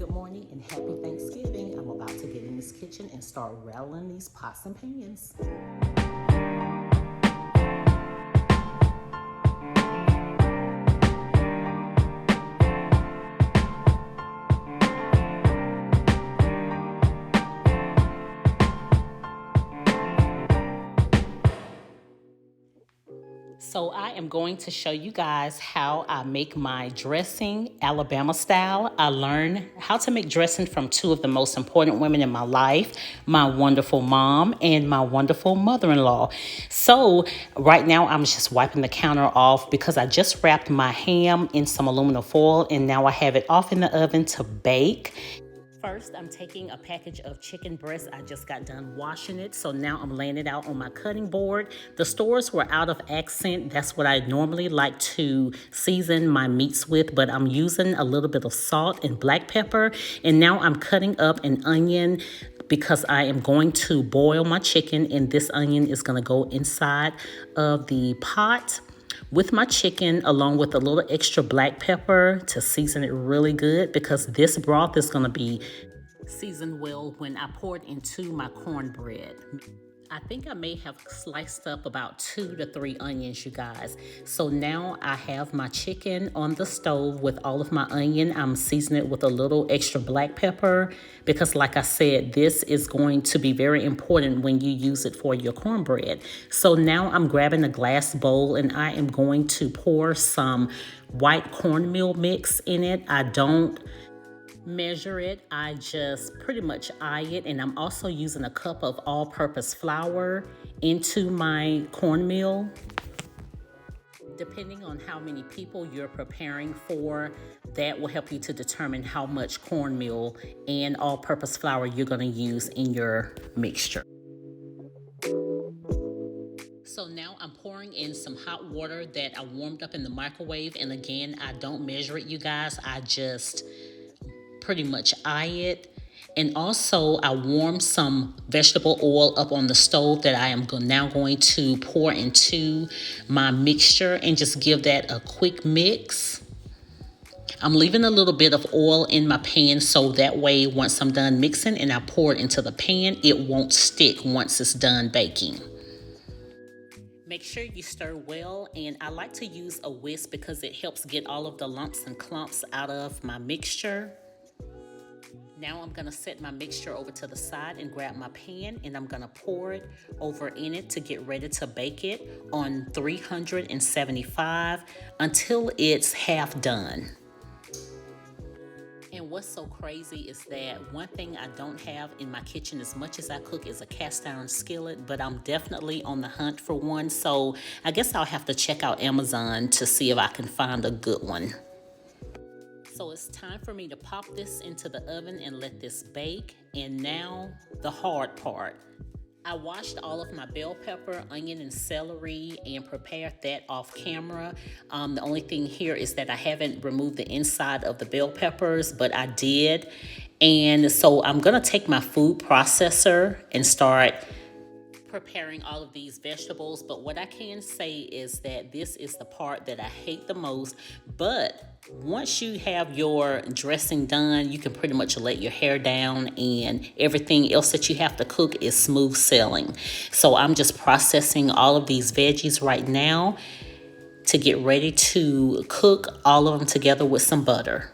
Good morning and happy Thanksgiving. I'm about to get in this kitchen and start rattling these pots and pans. So I am going to show you guys how I make my dressing Alabama style. I learned how to make dressing from two of the most important women in my life, my wonderful mom and my wonderful mother-in-law. So right now I'm just wiping the counter off because I just wrapped my ham in some aluminum foil and now I have it off in the oven to bake. First, I'm taking a package of chicken breast. I just got done washing it, so now I'm laying it out on my cutting board. The stores were out of accent. That's what I normally like to season my meats with, but I'm using a little bit of salt and black pepper. And now I'm cutting up an onion because I am going to boil my chicken, and this onion is going to go inside of the pot with my chicken, along with a little extra black pepper to season it really good, because this broth is going to be seasoned well when I pour it into my cornbread. I think I may have sliced up about 2 to 3 onions, you guys. So now I have my chicken on the stove with all of my onion. I'm seasoning it with a little extra black pepper because, like I said, this is going to be very important when you use it for your cornbread. So now I'm grabbing a glass bowl and I am going to pour some white cornmeal mix in it. I don't measure it, I just pretty much eye it, and I'm also using a cup of all-purpose flour into my cornmeal. Depending on how many people you're preparing for, that will help you to determine how much cornmeal and all-purpose flour you're going to use in your mixture. So now I'm pouring in some hot water that I warmed up in the microwave, and again, I don't measure it, you guys. I just pretty much eye it. And also I warmed some vegetable oil up on the stove that I am now going to pour into my mixture and just give that a quick mix. I'm leaving a little bit of oil in my pan so that way once I'm done mixing and I pour it into the pan, it won't stick once it's done baking. Make sure you stir well, and I like to use a whisk because it helps get all of the lumps and clumps out of my mixture. Now I'm going to set my mixture over to the side and grab my pan, and I'm going to pour it over in it to get ready to bake it on 375 until it's half done. And what's so crazy is that one thing I don't have in my kitchen as much as I cook is a cast iron skillet, but I'm definitely on the hunt for one. So I guess I'll have to check out Amazon to see if I can find a good one. So it's time for me to pop this into the oven and let this bake. And now the hard part. I washed all of my bell pepper, onion, and celery and prepared that off camera. The only thing here is that I haven't removed the inside of the bell peppers, but I did. And so I'm gonna take my food processor and start preparing all of these vegetables. But what I can say is that this is the part that I hate the most. But once you have your dressing done, you can pretty much let your hair down and everything else that you have to cook is smooth sailing. So I'm just processing all of these veggies right now to get ready to cook all of them together with some butter.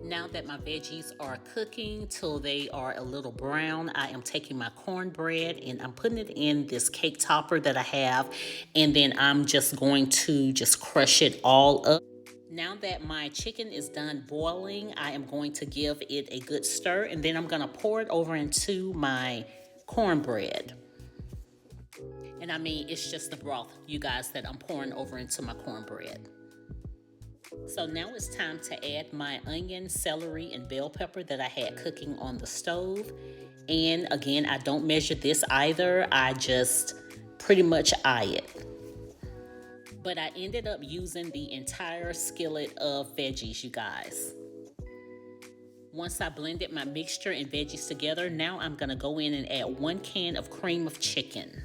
Now that my veggies are cooking till they are a little brown, I am taking my cornbread and I'm putting it in this cake topper that I have, and then I'm just going to crush it all up. Now that my chicken is done boiling, I am going to give it a good stir, and then I'm going to pour it over into my cornbread. And I mean, it's just the broth, you guys, that I'm pouring over into my cornbread. So now it's time to add my onion, celery, and bell pepper that I had cooking on the stove. And again, I don't measure this either. I just pretty much eye it. But I ended up using the entire skillet of veggies, you guys. Once I blended my mixture and veggies together, now I'm going to go in and add 1 can of cream of chicken.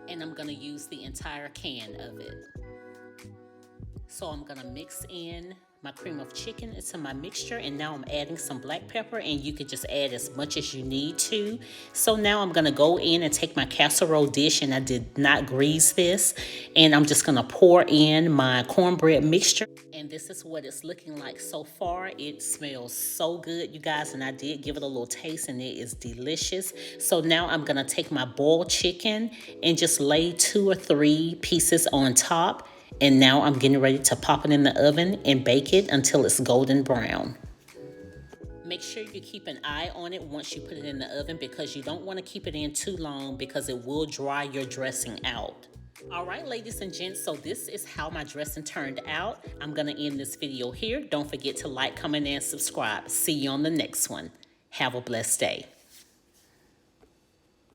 And I'm going to use the entire can of it. So I'm going to mix in my cream of chicken into my mixture, and now I'm adding some black pepper, and you can just add as much as you need to. So now I'm gonna go in and take my casserole dish, and I did not grease this, and I'm just gonna pour in my cornbread mixture. And this is what it's looking like so far. It smells so good, you guys, and I did give it a little taste, and it is delicious. So now I'm gonna take my boiled chicken and just lay 2 or 3 pieces on top. And now I'm getting ready to pop it in the oven and bake it until it's golden brown. Make sure you keep an eye on it once you put it in the oven, because you don't want to keep it in too long because it will dry your dressing out. All right, ladies and gents, so this is how my dressing turned out. I'm going to end this video here. Don't forget to like, comment, and subscribe. See you on the next one. Have a blessed day.